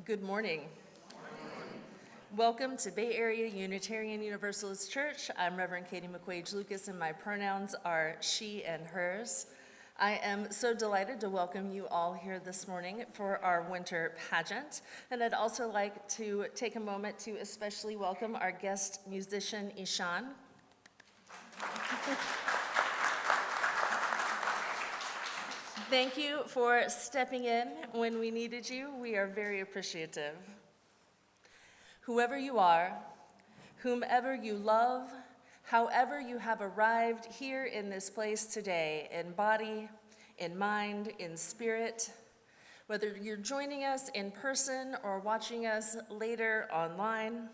Good morning. Welcome to Bay Area Unitarian Universalist Church. I'm Reverend Katie McQuage-Loukas, and my pronouns are she and hers. I am so delighted to welcome you all here this morning for our winter pageant. And I'd also like to take a moment to especially welcome our guest musician, Ishan. Thank you for stepping in when we needed you. We are very appreciative. Whoever you are, whomever you love, however you have arrived here in this place today, in body, in mind, in spirit, whether you're joining us in person or watching us later online,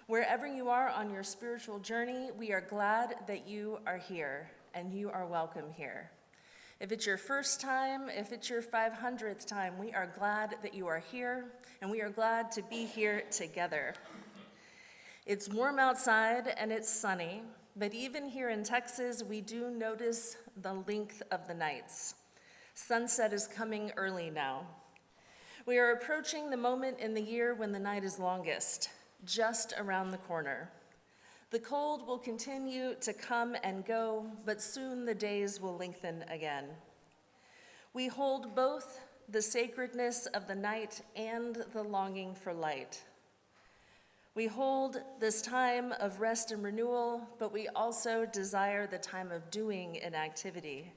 wherever you are on your spiritual journey, we are glad that you are here and you are welcome here. If it's your first time, if it's your 500th time, we are glad that you are here, and we are glad to be here together. It's warm outside and it's sunny, but even here in Texas, we do notice the length of the nights. Sunset is coming early now. We are approaching the moment in the year when the night is longest, just around the corner. The cold will continue to come and go, but soon the days will lengthen again. We hold both the sacredness of the night and the longing for light. We hold this time of rest and renewal, but we also desire the time of doing and activity.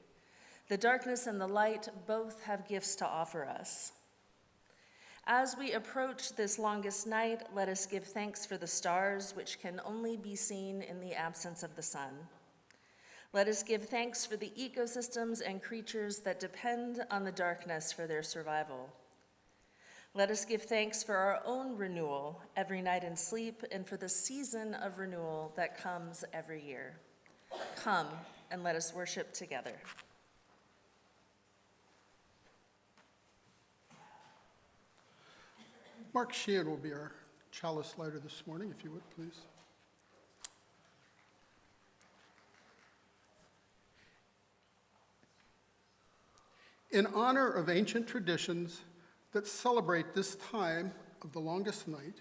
The darkness and the light both have gifts to offer us. As we approach this longest night, let us give thanks for the stars, which can only be seen in the absence of the sun. Let us give thanks for the ecosystems and creatures that depend on the darkness for their survival. Let us give thanks for our own renewal every night in sleep and for the season of renewal that comes every year. Come and let us worship together. Mark Sheehan will be our chalice lighter this morning, if you would, please. In honor of ancient traditions that celebrate this time of the longest night,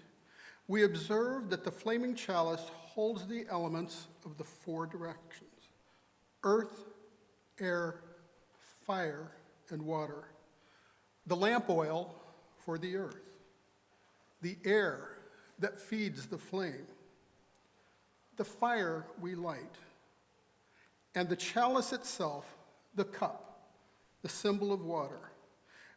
we observe that the flaming chalice holds the elements of the four directions: earth, air, fire, and water. The lamp oil for the earth, the air that feeds the flame, the fire we light, and the chalice itself, the cup, the symbol of water.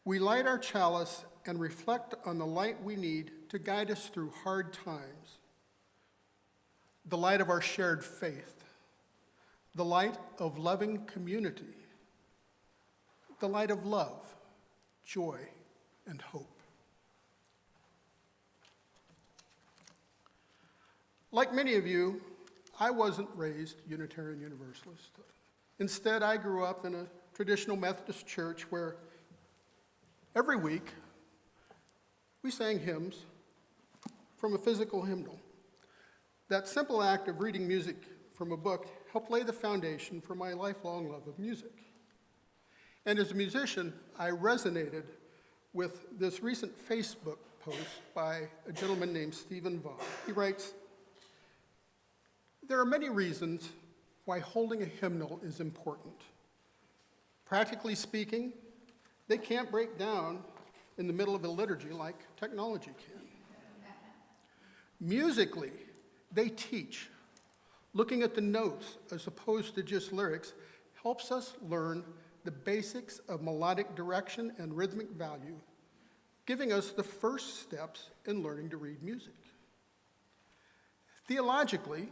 We light our chalice and reflect on the light we need to guide us through hard times. The light of our shared faith, the light of loving community, the light of love, joy, and hope. Like many of you, I wasn't raised Unitarian Universalist. Instead, I grew up in a traditional Methodist church where every week we sang hymns from a physical hymnal. That simple act of reading music from a book helped lay the foundation for my lifelong love of music. And as a musician, I resonated with this recent Facebook post by a gentleman named Stephen Vaughn. He writes, "There are many reasons why holding a hymnal is important. Practically speaking, they can't break down in the middle of a liturgy like technology can. Musically, they teach. Looking at the notes as opposed to just lyrics helps us learn the basics of melodic direction and rhythmic value, giving us the first steps in learning to read music. Theologically,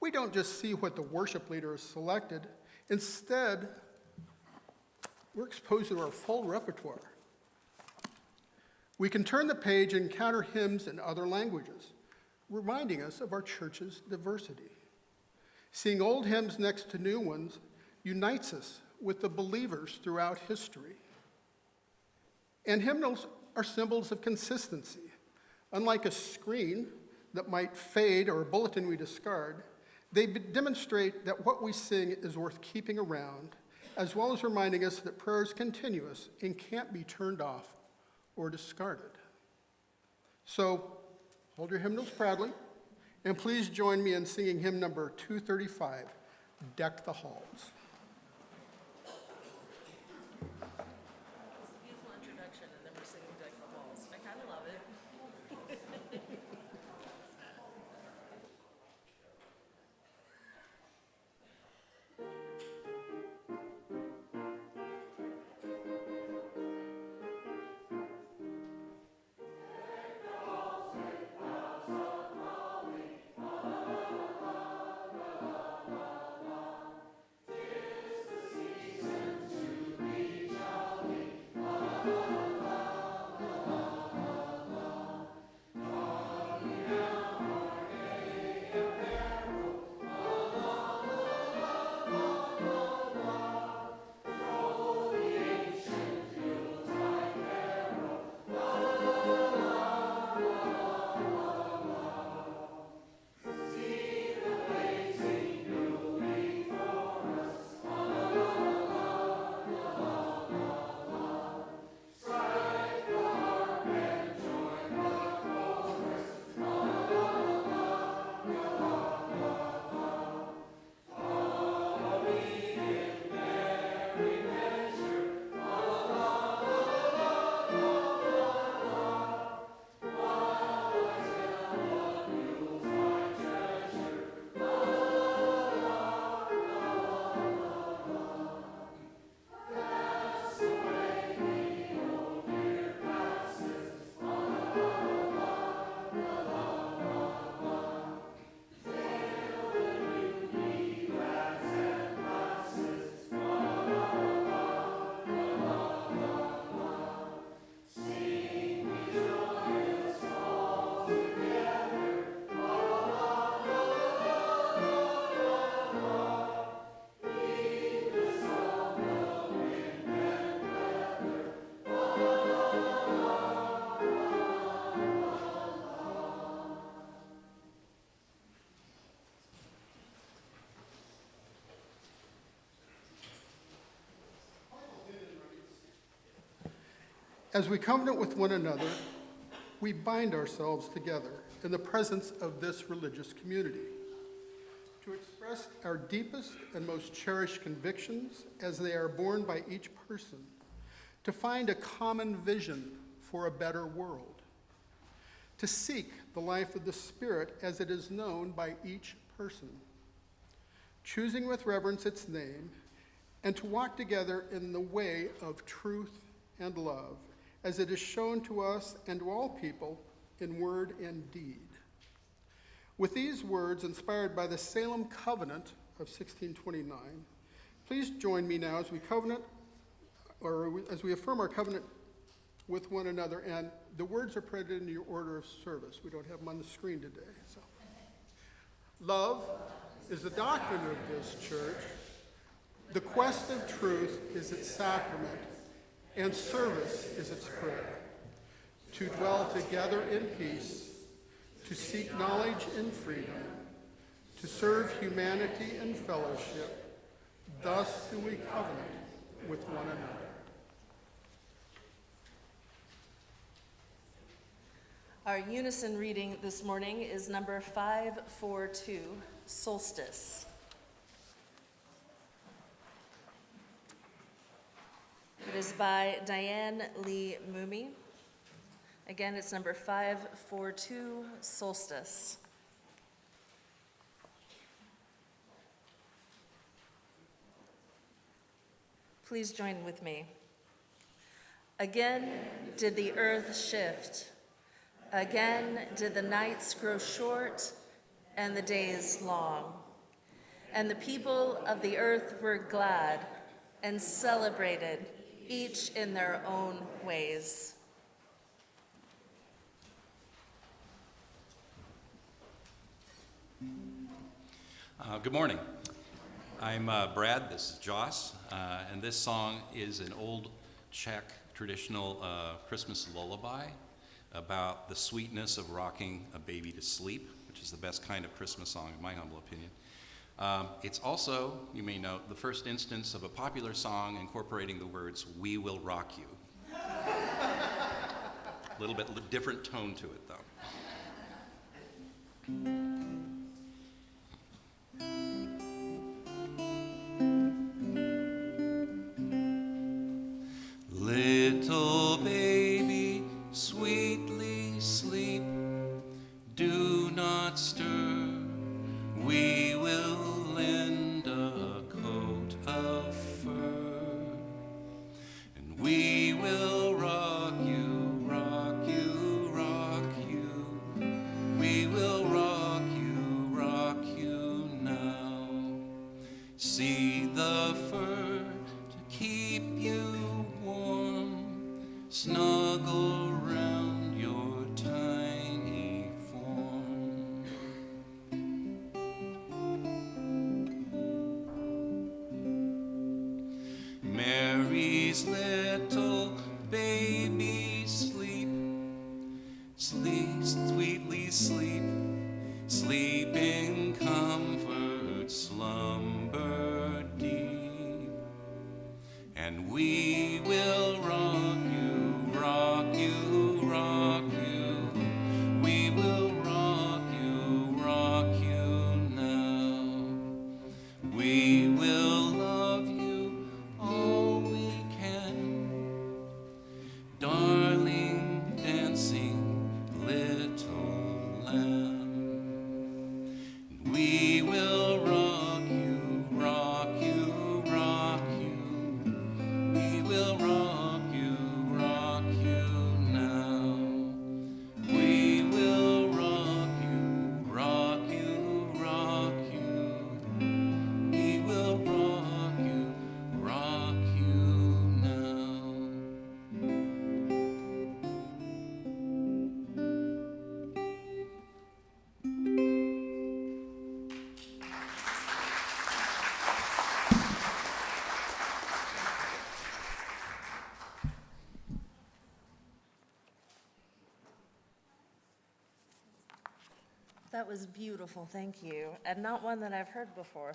we don't just see what the worship leader has selected. Instead, we're exposed to our full repertoire. We can turn the page and encounter hymns in other languages, reminding us of our church's diversity. Seeing old hymns next to new ones unites us with the believers throughout history. And hymnals are symbols of consistency. Unlike a screen that might fade or a bulletin we discard, they demonstrate that what we sing is worth keeping around, as well as reminding us that prayer is continuous and can't be turned off or discarded. So, hold your hymnals proudly, and please join me in singing hymn number 235, Deck the Halls. Beautiful introduction, and then we're singing Deck the Halls. I kind of love it. As we covenant with one another, we bind ourselves together in the presence of this religious community to express our deepest and most cherished convictions as they are borne by each person, to find a common vision for a better world, to seek the life of the Spirit as it is known by each person, choosing with reverence its name and to walk together in the way of truth and love, as it is shown to us and to all people in word and deed. With these words, inspired by the Salem Covenant of 1629, please join me now as we affirm our covenant with one another, and the words are printed in your order of service. We don't have them on the screen today. So, love is the doctrine of this church. The quest of truth is its sacrament, and service is its prayer. To dwell together in peace, to seek knowledge in freedom, to serve humanity in fellowship, thus do we covenant with one another. Our unison reading this morning is number 542, Solstice. It is by Diane Lee Moomey. Again, it's number 542, Solstice. Please join with me. Again did the earth shift. Again did the nights grow short and the days long. And the people of the earth were glad and celebrated, each in their own ways. Good morning. I'm Brad, this is Joss, and this song is an old Czech traditional Christmas lullaby about the sweetness of rocking a baby to sleep, which is the best kind of Christmas song in my humble opinion. It's also, you may note, the first instance of a popular song incorporating the words, "We will rock you." A little bit different tone to it, though. Little baby, sweetly sleep, do not stir, we will lend a coat of fur, and we will rock you, rock you, rock you, we will rock you now. See the fur to keep you warm, snuggle round your tiny form. Mary's little baby sleep, sleep, sweetly sleep, sleep in comfort, slumber deep, and we will rock you, rock you, rock you, we will rock you now. We will love you all we can, darling, dancing little lamb. We will rock you, rock you, rock you, we will rock you now. We will rock you, rock you, rock you, we will rock you now. That was beautiful, thank you, and not one that I've heard before.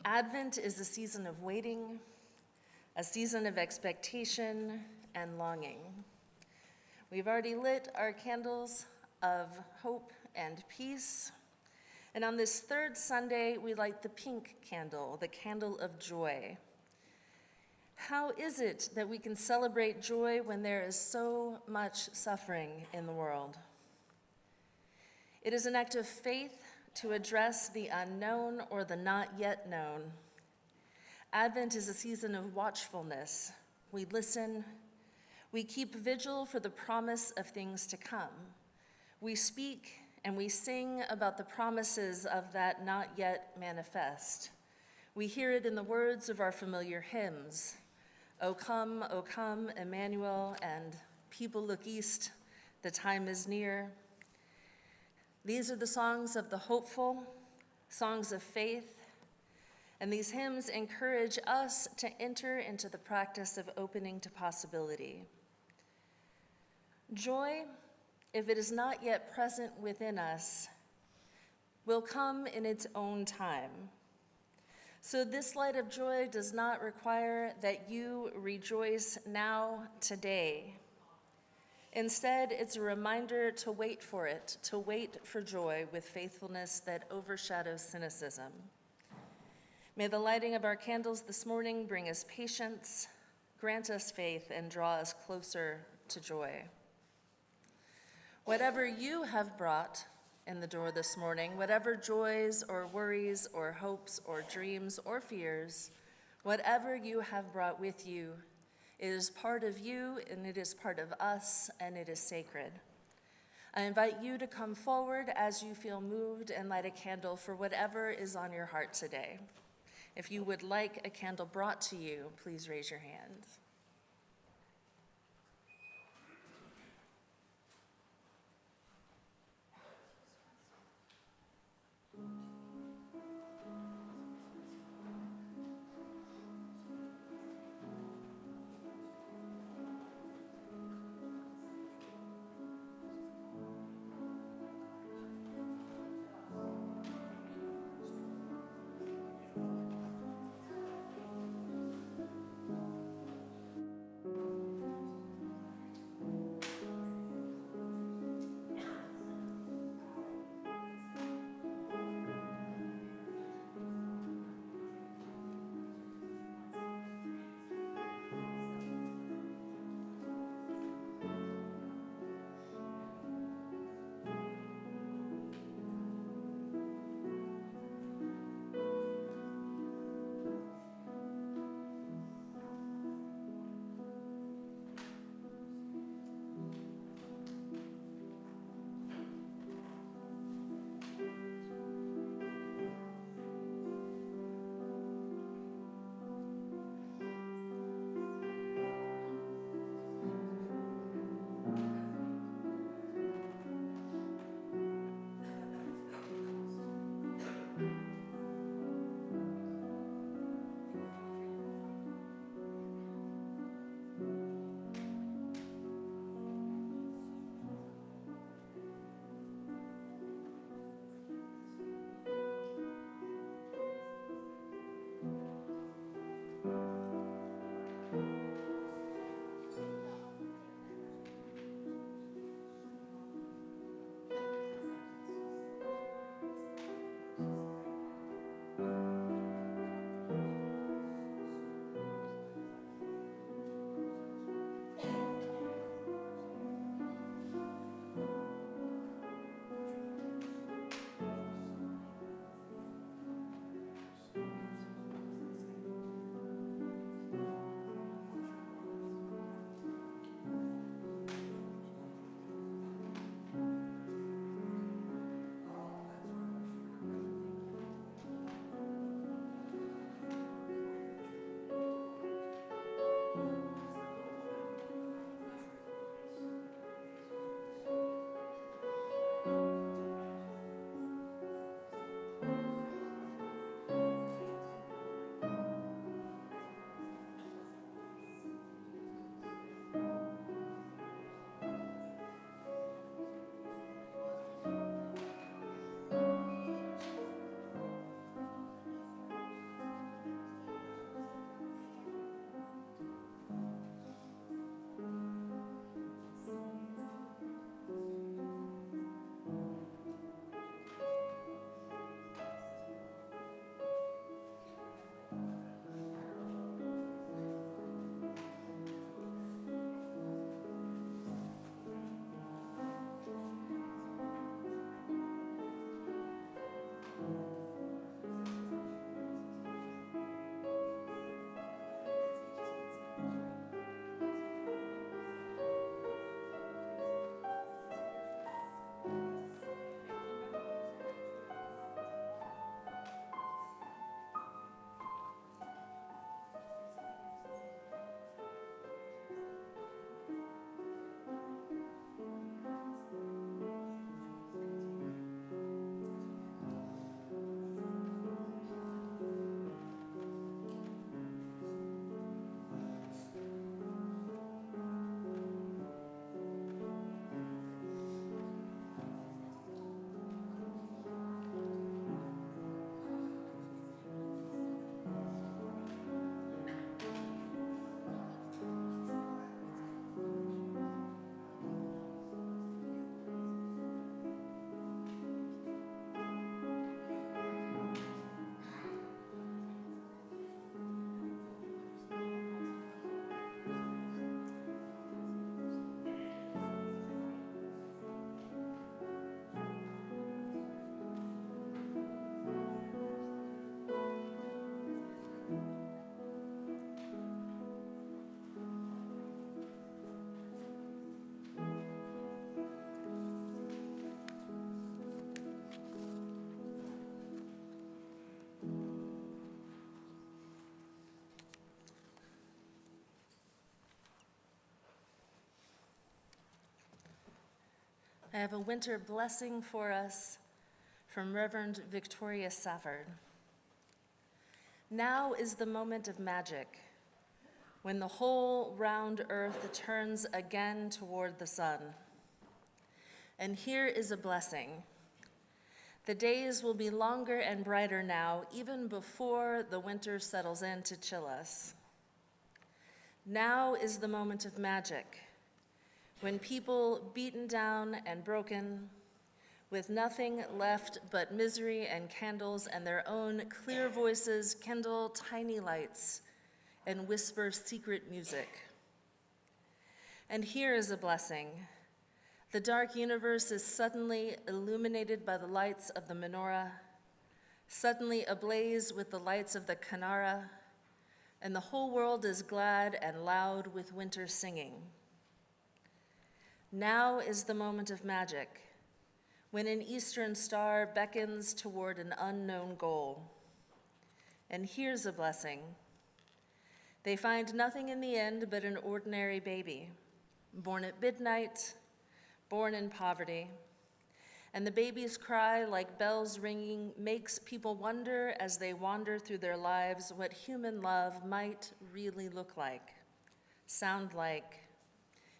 Advent is a season of waiting, a season of expectation and longing. We've already lit our candles of hope and peace, and on this third Sunday, we light the pink candle, the candle of joy. How is it that we can celebrate joy when there is so much suffering in the world? It is an act of faith to address the unknown or the not yet known. Advent is a season of watchfulness. We listen. We keep vigil for the promise of things to come. We speak and we sing about the promises of that not yet manifest. We hear it in the words of our familiar hymns, O come, Emmanuel, and people look east, the time is near. These are the songs of the hopeful, songs of faith, and these hymns encourage us to enter into the practice of opening to possibility. Joy, if it is not yet present within us, will come in its own time. So this light of joy does not require that you rejoice now, today. Instead, it's a reminder to wait for it, to wait for joy with faithfulness that overshadows cynicism. May the lighting of our candles this morning bring us patience, grant us faith, and draw us closer to joy. Whatever you have brought in the door this morning, whatever joys or worries or hopes or dreams or fears, whatever you have brought with you, it is part of you and it is part of us and it is sacred. I invite you to come forward as you feel moved and light a candle for whatever is on your heart today. If you would like a candle brought to you, please raise your hand. I have a winter blessing for us from Reverend Victoria Safford. Now is the moment of magic, when the whole round earth turns again toward the sun. And here is a blessing. The days will be longer and brighter now, even before the winter settles in to chill us. Now is the moment of magic, when people beaten down and broken, with nothing left but misery and candles and their own clear voices kindle tiny lights and whisper secret music. And here is a blessing. The dark universe is suddenly illuminated by the lights of the menorah, suddenly ablaze with the lights of the Kanara, and the whole world is glad and loud with winter singing. Now is the moment of magic, when an eastern star beckons toward an unknown goal. And here's a blessing. They find nothing in the end but an ordinary baby, born at midnight, born in poverty. And the baby's cry, like bells ringing, makes people wonder as they wander through their lives what human love might really look like, sound like,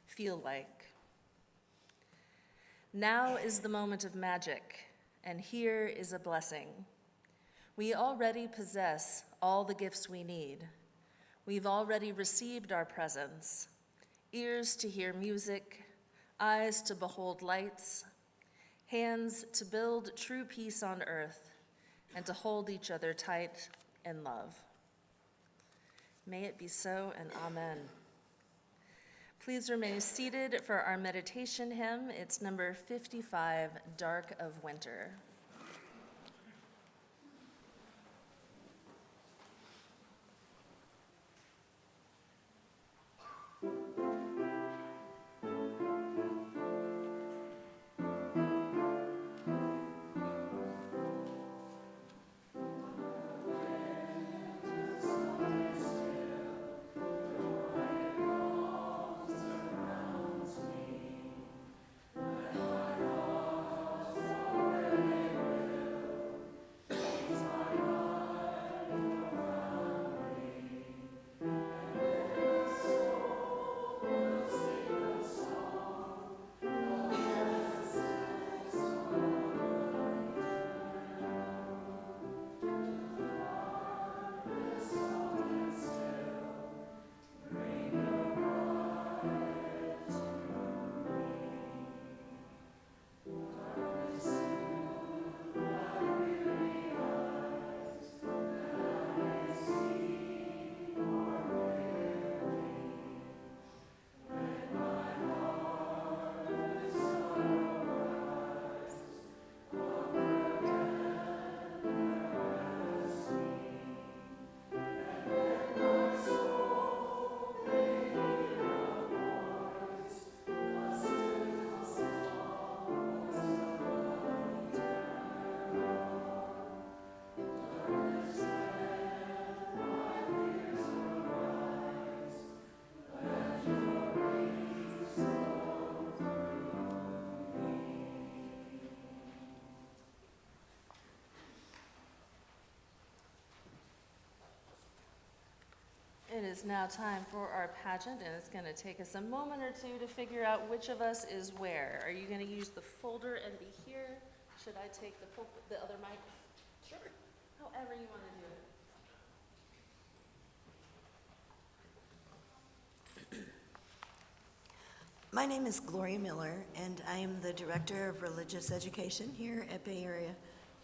feel like. Now is the moment of magic, and here is a blessing. We already possess all the gifts we need. We've already received our presents, ears to hear music, eyes to behold lights, hands to build true peace on earth, and to hold each other tight in love. May it be so, and amen. Please remain seated for our meditation hymn. It's number 55, Dark of Winter. It is now time for our pageant, and it's going to take us a moment or two to figure out which of us is where. Are you going to use the folder and be here? Should I take the other mic? Sure. However you want to do it. My name is Gloria Miller, and I am the Director of Religious Education here at Bay Area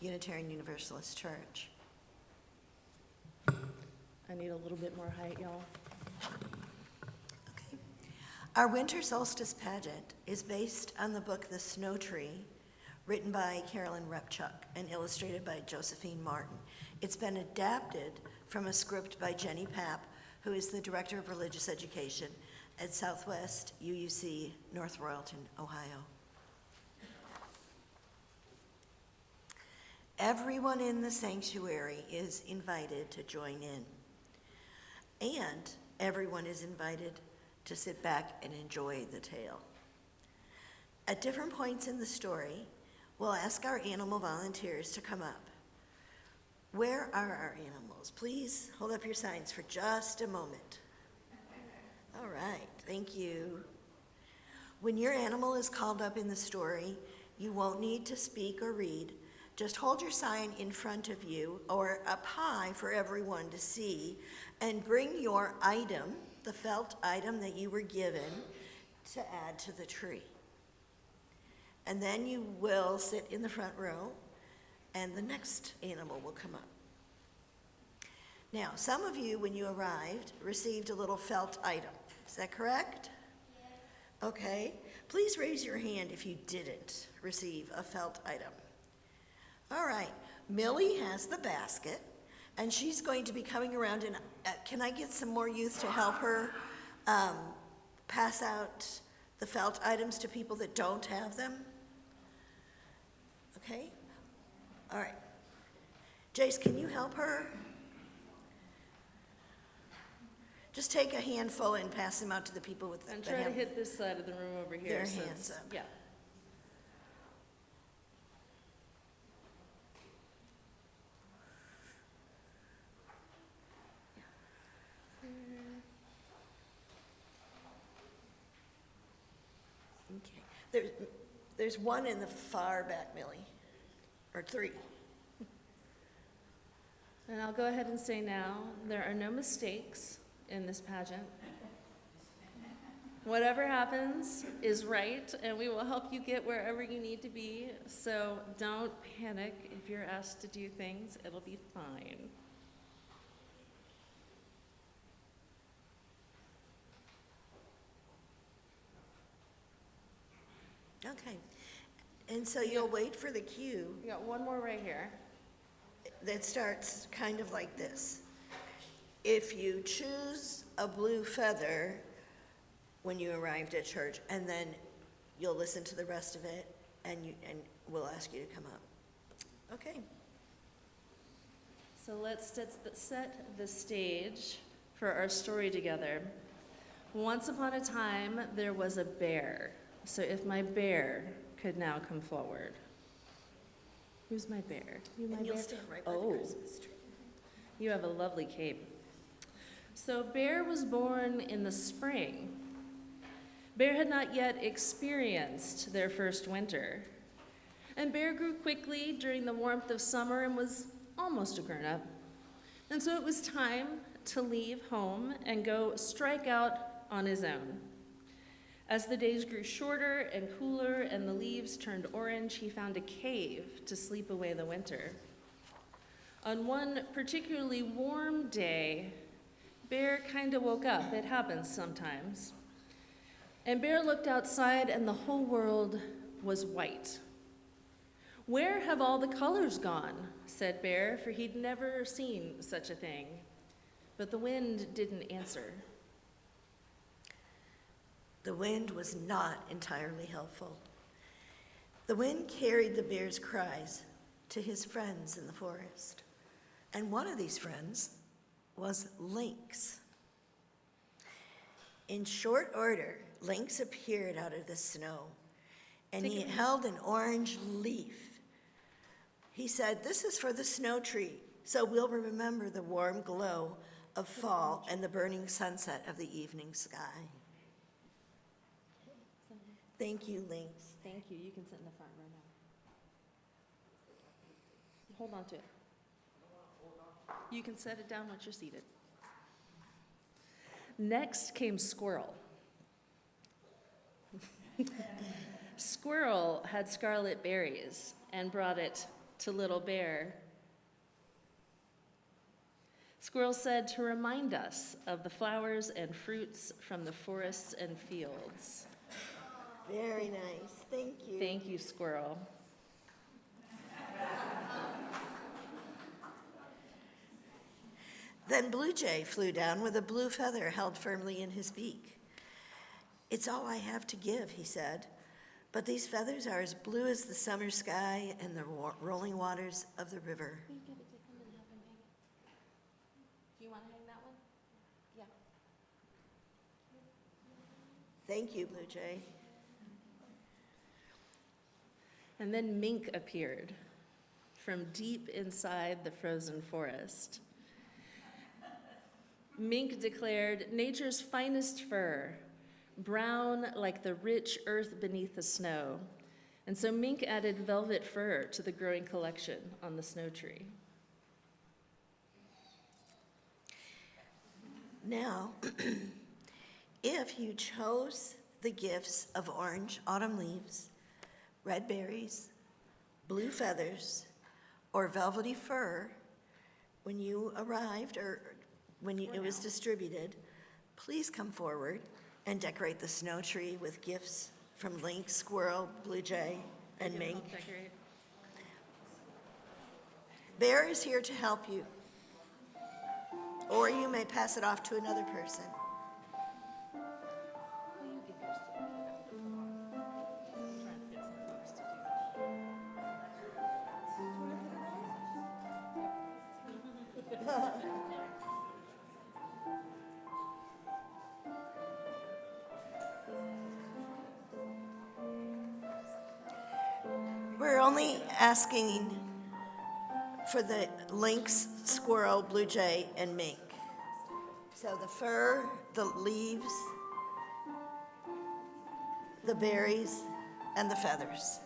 Unitarian Universalist Church. I need a little bit more height, y'all. Okay. Our winter solstice pageant is based on the book The Snow Tree, written by Carolyn Repchuk and illustrated by Josephine Martin. It's been adapted from a script by Jenny Papp, who is the Director of Religious Education at Southwest UUC, North Royalton, Ohio. Everyone in the sanctuary is invited to join in. And everyone is invited to sit back and enjoy the tale. At different points in the story, we'll ask our animal volunteers to come up. Where are our animals? Please hold up your signs for just a moment. All right, thank you. When your animal is called up in the story, you won't need to speak or read. Just hold your sign in front of you or up high for everyone to see, and bring your item, the felt item that you were given, to add to the tree. And then you will sit in the front row, and the next animal will come up. Now, some of you, when you arrived, received a little felt item. Is that correct? Yes. Okay. Please raise your hand if you didn't receive a felt item. All right. Millie has the basket, and she's going to be coming around, and can I get some more youth to help her pass out the felt items to people that don't have them? Okay? All right. Jace, can you help her? Just take a handful and pass them out to the people with the And try to hit this side of the room over here. Their hands up. Yeah. Okay. There's one in the far back, Millie, or three. And I'll go ahead and say now, there are no mistakes in this pageant. Whatever happens is right, and we will help you get wherever you need to be. So don't panic if you're asked to do things. It'll be fine. Okay. And so you'll wait for the cue We got one more right here. that starts kind of like this. If you choose a blue feather when you arrived at church, and then you'll listen to the rest of it, and we'll ask you to come up. Okay. So let's set the stage for our story together. Once upon a time, there was a bear. So if my bear could now come forward. Who's my bear? You my And you'll bear? stand right by the Oh, Christmas tree. you have a lovely cape. So Bear was born in the spring. Bear had not yet experienced their first winter. And Bear grew quickly during the warmth of summer and was almost a grown-up. And so it was time to leave home and go strike out on his own. As the days grew shorter and cooler and the leaves turned orange, he found a cave to sleep away the winter. On one particularly warm day, Bear kind of woke up. It happens sometimes. And Bear looked outside, and the whole world was white. "Where have all the colors gone?" said Bear, for he'd never seen such a thing. But the wind didn't answer. The wind was not entirely helpful. The wind carried the bear's cries to his friends in the forest. And one of these friends was Lynx. In short order, Lynx appeared out of the snow, and he held an orange leaf. He said, "This is for the snow tree, so we'll remember the warm glow of fall and the burning sunset of the evening sky." Thank you, Lynx. Thank you. You can sit in the front row now. Hold on to it. You can set it down once you're seated. Next came Squirrel. Squirrel had scarlet berries and brought it to Little Bear. Squirrel said to remind us of the flowers and fruits from the forests and fields. Very nice. Thank you. Thank you, Squirrel. Then Blue Jay flew down with a blue feather held firmly in his beak. "It's all I have to give," he said, "but these feathers are as blue as the summer sky and the rolling waters of the river." Will you give it to him and have him hang it? Do you want to hang that one? Yeah. Thank you, Blue Jay. And then mink appeared from deep inside the frozen forest. Mink declared, nature's finest fur, brown like the rich earth beneath the snow. And so mink added velvet fur to the growing collection on the snow tree. Now, if you chose the gifts of orange autumn leaves, red berries, blue feathers, or velvety fur when you arrived or when it was distributed, please come forward and decorate the snow tree with gifts from lynx, squirrel, blue jay, and mink. Bear is here to help you, or you may pass it off to another person. We're only asking for the lynx, squirrel, blue jay, and mink. So the fur, the leaves, the berries, and the feathers.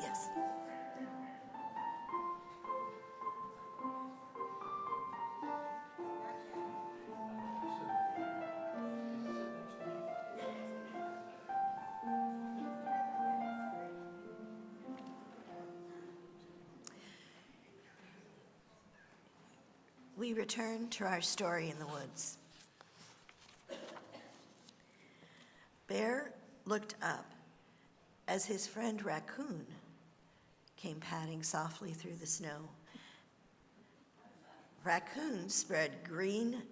Yes. We return to our story in the woods. Bear looked up as his friend Raccoon came padding softly through the snow. Raccoon spread green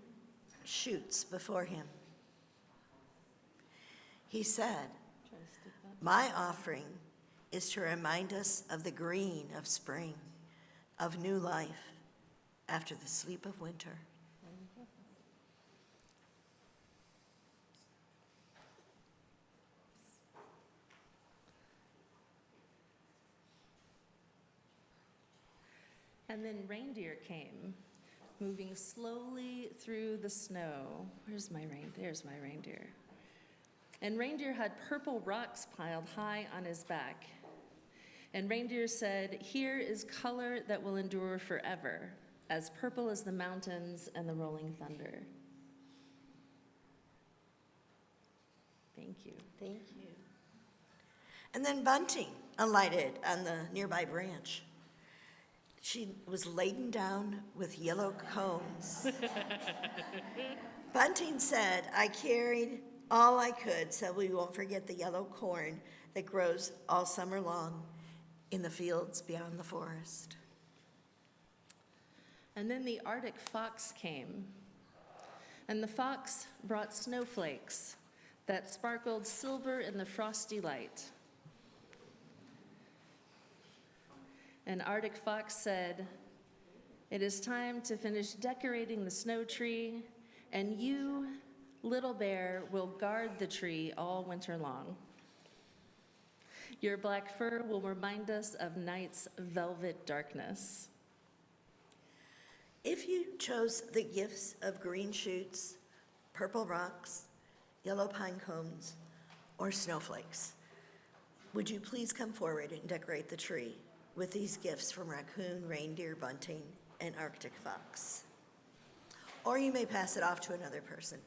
shoots before him. He said, "My offering is to remind us of the green of spring, of new life after the sleep of winter." And then reindeer came, moving slowly through the snow. Where's my reindeer? There's my reindeer. And reindeer had purple rocks piled high on his back. And reindeer said, "Here is color that will endure forever, as purple as the mountains and the rolling thunder." Thank you. Thank you. And then Bunting alighted on the nearby branch. She was laden down with yellow cones. Bunting said, "I carried all I could so we won't forget the yellow corn that grows all summer long in the fields beyond the forest." And then the Arctic fox came. And the fox brought snowflakes that sparkled silver in the frosty light. An Arctic fox said, "It is time to finish decorating the snow tree, and you, little bear, will guard the tree all winter long. Your black fur will remind us of night's velvet darkness." If you chose the gifts of green shoots, purple rocks, yellow pine cones, or snowflakes, would you please come forward and decorate the tree with these gifts from raccoon, reindeer, bunting, and Arctic fox? Or you may pass it off to another person.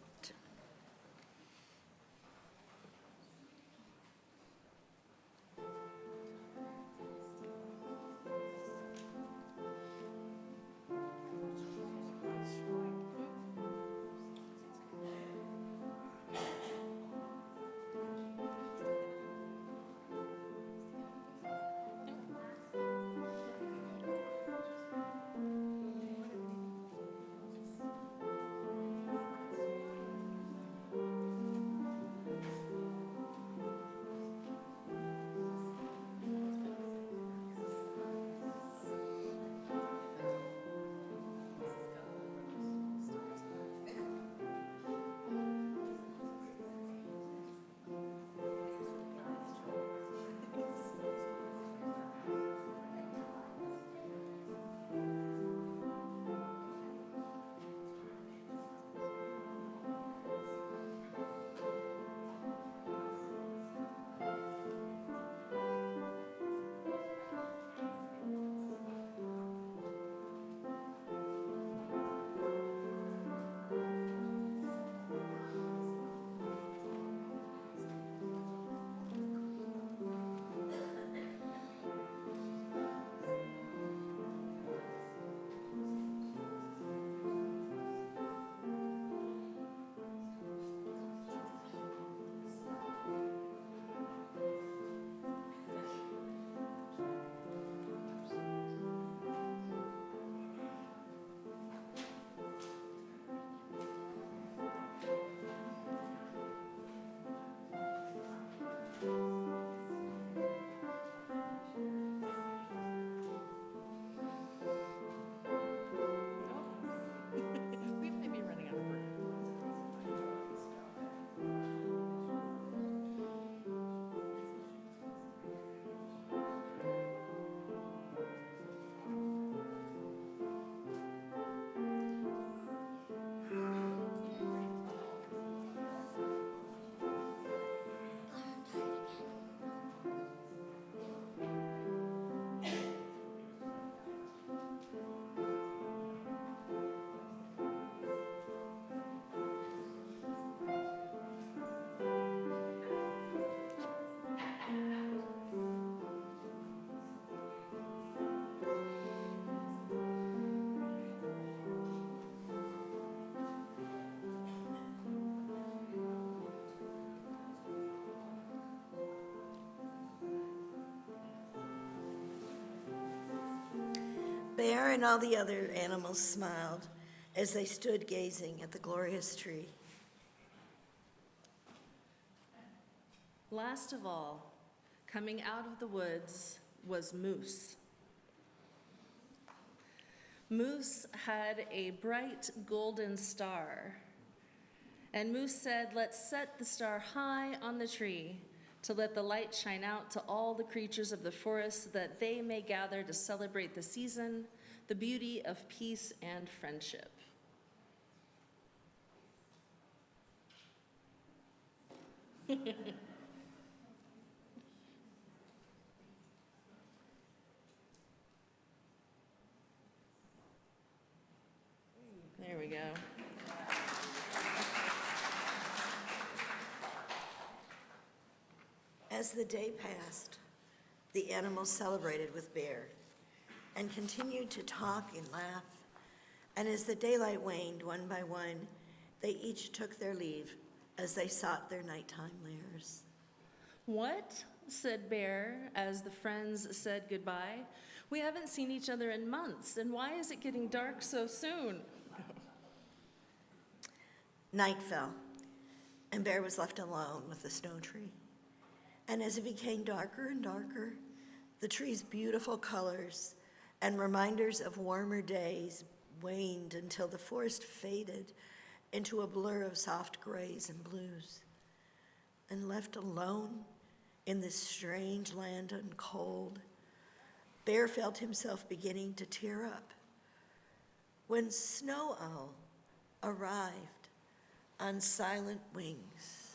We may be running out of room. Bear and all the other animals smiled as they stood gazing at the glorious tree. Last of all, coming out of the woods was Moose. Moose had a bright golden star, and Moose said, "Let's set the star high on the tree to let the light shine out to all the creatures of the forest, that they may gather to celebrate the season, the beauty of peace and friendship." There we go. As the day passed, the animals celebrated with Bear and continued to talk and laugh. And as the daylight waned one by one, they each took their leave as they sought their nighttime lairs. "What?" said Bear as the friends said goodbye. "We haven't seen each other in months, and why is it getting dark so soon?" Night fell, and Bear was left alone with the snow tree. And as it became darker and darker, The tree's beautiful colors and reminders of warmer days waned until the forest faded into a blur of soft grays and blues. And left alone in this strange land and cold, Bear felt himself beginning to tear up when Snow Owl arrived on silent wings.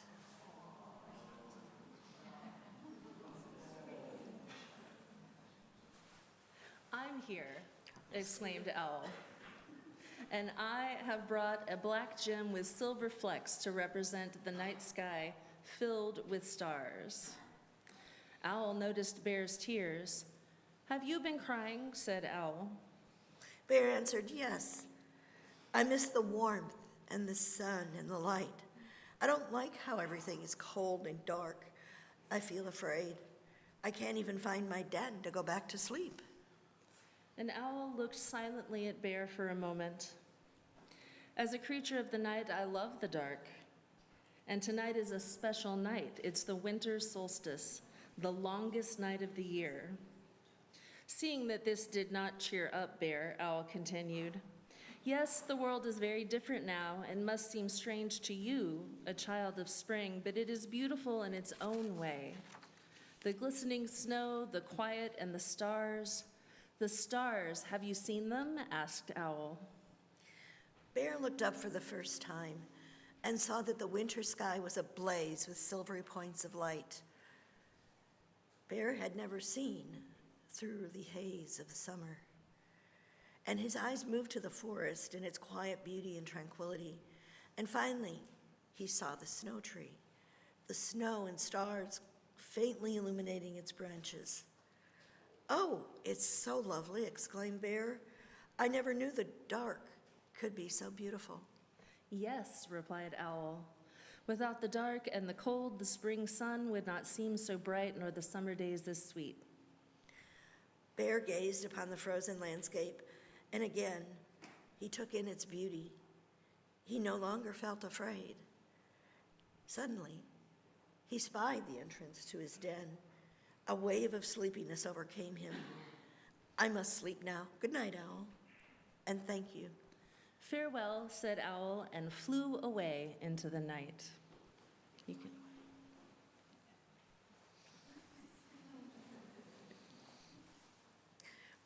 "I'm here," exclaimed Owl, "and I have brought a black gem with silver flecks to represent the night sky filled with stars." Owl noticed Bear's tears. "Have you been crying?" said Owl. Bear answered, "Yes. I miss the warmth and the sun and the light. I don't like how everything is cold and dark. I feel afraid. I can't even find my den to go back to sleep." And Owl looked silently at Bear for a moment. "As a creature of the night, I love the dark. And tonight is a special night. It's the winter solstice, the longest night of the year." Seeing that this did not cheer up Bear, Owl continued, "Yes, the world is very different now and must seem strange to you, a child of spring, but it is beautiful in its own way. The glistening snow, the quiet, and the stars. The stars, have you seen them?" asked Owl. Bear looked up for the first time and saw that the winter sky was ablaze with silvery points of light. Bear had never seen through the haze of summer, and his eyes moved to the forest in its quiet beauty and tranquility, and finally he saw the snow tree, the snow and stars faintly illuminating its branches. "Oh, it's so lovely," exclaimed Bear. "I never knew the dark could be so beautiful." "Yes," replied Owl. "Without the dark and the cold, the spring sun would not seem so bright, nor the summer days as sweet." Bear gazed upon the frozen landscape, and again he took in its beauty. He no longer felt afraid. Suddenly, he spied the entrance to his den. A wave of sleepiness overcame him. "I must sleep now. Good night, Owl, and thank you." "Farewell," said Owl, and flew away into the night. You can...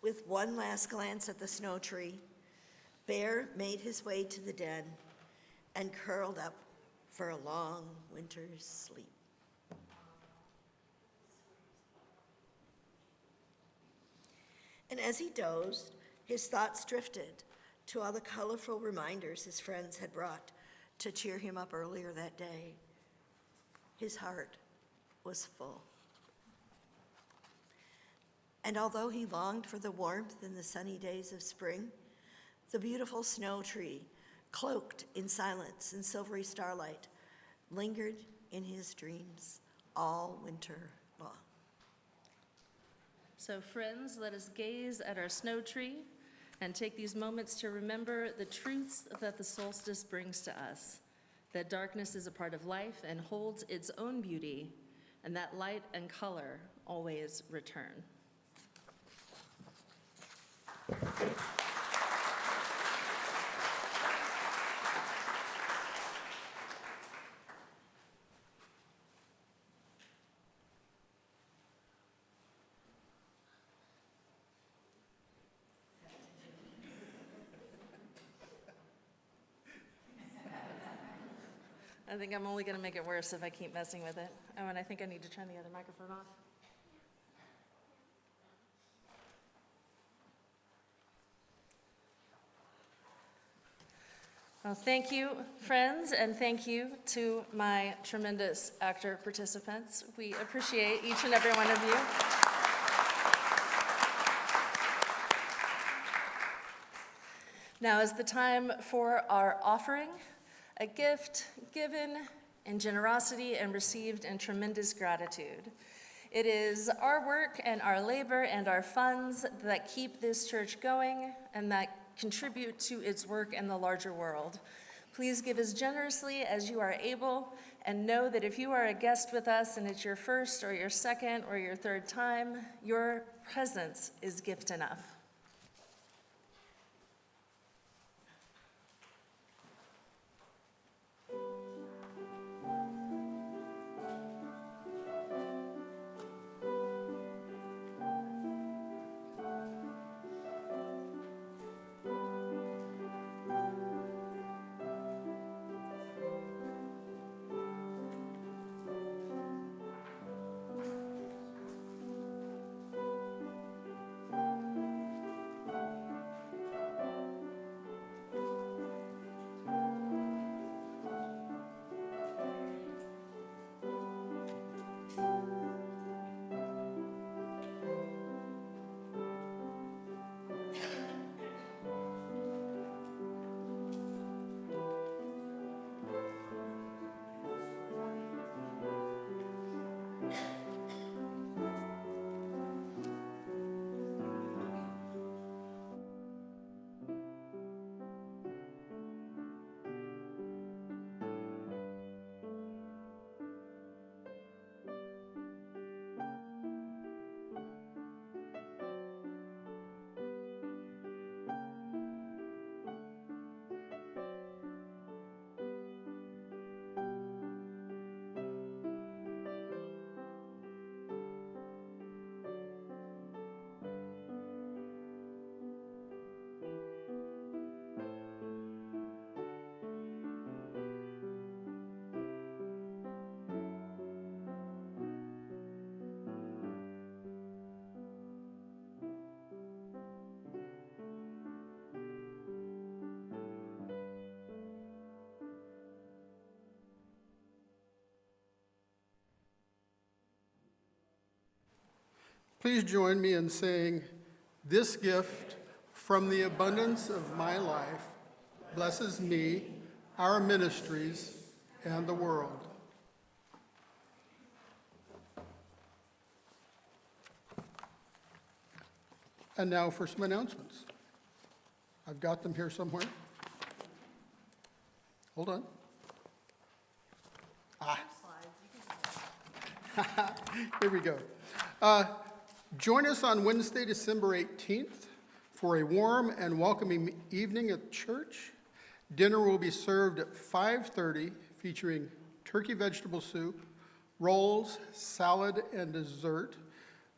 With one last glance at the snow tree, Bear made his way to the den and curled up for a long winter's sleep. And as he dozed, his thoughts drifted to all the colorful reminders his friends had brought to cheer him up earlier that day. His heart was full. And although he longed for the warmth in the sunny days of spring, the beautiful snow tree, cloaked in silence and silvery starlight, lingered in his dreams all winter long. So friends, let us gaze at our snow tree and take these moments to remember the truths that the solstice brings to us, that darkness is a part of life and holds its own beauty, and that light and color always return. I think I'm only going to make it worse if I keep messing with it. Oh, and I think I need to turn the other microphone off. Well, thank you, friends, and thank you to my tremendous actor participants. We appreciate each and every one of you. Now is the time for our offering, a gift given in generosity and received in tremendous gratitude. It is our work and our labor and our funds that keep this church going and that contribute to its work in the larger world. Please give as generously as you are able, and know that if you are a guest with us and it's your first or your second or your third time, your presence is gift enough. Please join me in saying, "This gift from the abundance of my life blesses me, our ministries, and the world." And now for some announcements. I've got them here somewhere. Hold on. Here we go. Join us on Wednesday, December 18th for a warm and welcoming evening at church. Dinner will be served at 5:30, featuring turkey vegetable soup, rolls, salad, and dessert,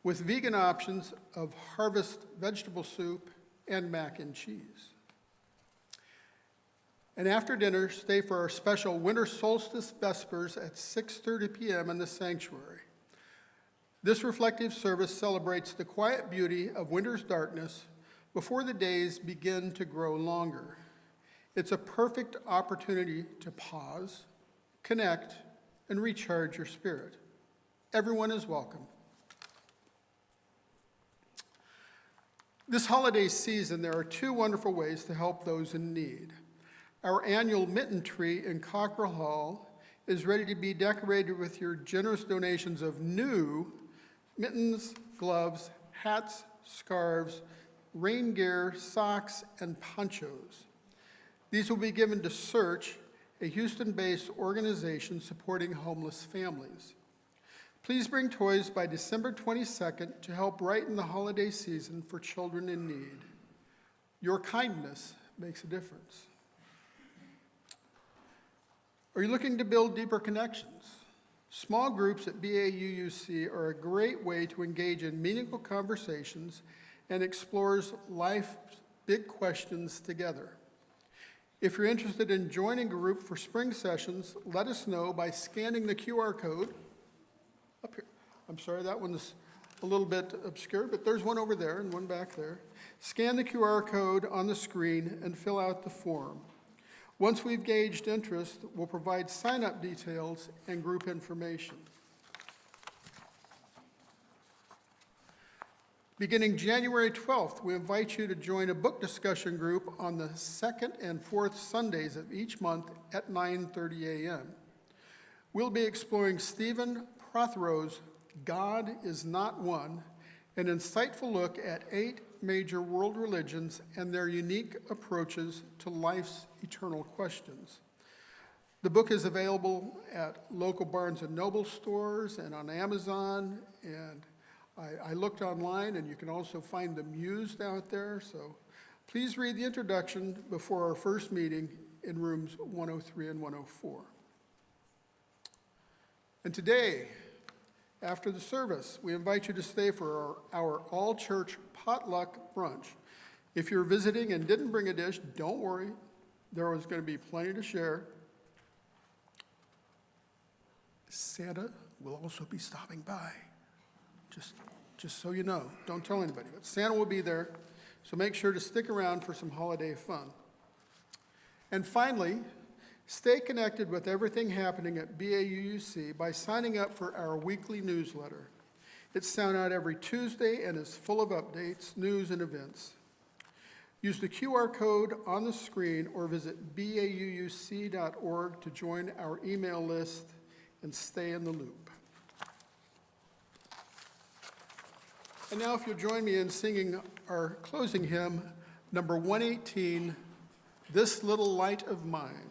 with vegan options of harvest vegetable soup and mac and cheese. And after dinner, stay for our special winter solstice vespers at 6:30 p.m. in the sanctuary. This reflective service celebrates the quiet beauty of winter's darkness before the days begin to grow longer. It's a perfect opportunity to pause, connect, and recharge your spirit. Everyone is welcome. This holiday season, there are two wonderful ways to help those in need. Our annual mitten tree in Cockrell Hall is ready to be decorated with your generous donations of new mittens, gloves, hats, scarves, rain gear, socks, and ponchos. These will be given to Search, a Houston-based organization supporting homeless families. Please bring toys by December 22nd to help brighten the holiday season for children in need. Your kindness makes a difference. Are you looking to build deeper connections? Small groups at BAUUC are a great way to engage in meaningful conversations and explores life's big questions together. If you're interested in joining a group for spring sessions, let us know by scanning the QR code up here. I'm sorry, that one's a little bit obscure, but there's one over there and one back there. Scan the QR code on the screen and fill out the form. Once we've gauged interest, we'll provide sign-up details and group information. Beginning January 12th, we invite you to join a book discussion group on the second and fourth Sundays of each month at 9:30 a.m. We'll be exploring Stephen Prothero's God is Not One, an insightful look at 8 major world religions and their unique approaches to life's eternal questions. The book is available at local Barnes & Noble stores and on Amazon, and I looked online, and you can also find them used out there, so please read the introduction before our first meeting in rooms 103 and 104. And today, after the service, we invite you to stay for our all-church potluck brunch. If you're visiting and didn't bring a dish, don't worry. There is going to be plenty to share. Santa will also be stopping by. Just so you know, don't tell anybody, but Santa will be there, so make sure to stick around for some holiday fun. And finally, stay connected with everything happening at BAUUC by signing up for our weekly newsletter. It's sent out every Tuesday and is full of updates, news, and events. Use the QR code on the screen or visit BAUUC.org to join our email list and stay in the loop. And now if you'll join me in singing our closing hymn, number 118, This Little Light of Mine.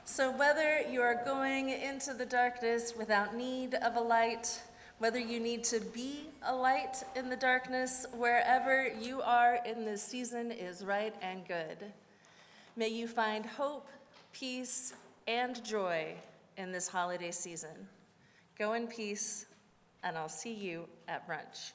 So whether you are going into the darkness without need of a light, whether you need to be a light in the darkness, wherever you are in this season is right and good. May you find hope, peace, and joy in this holiday season. Go in peace, and I'll see you at brunch.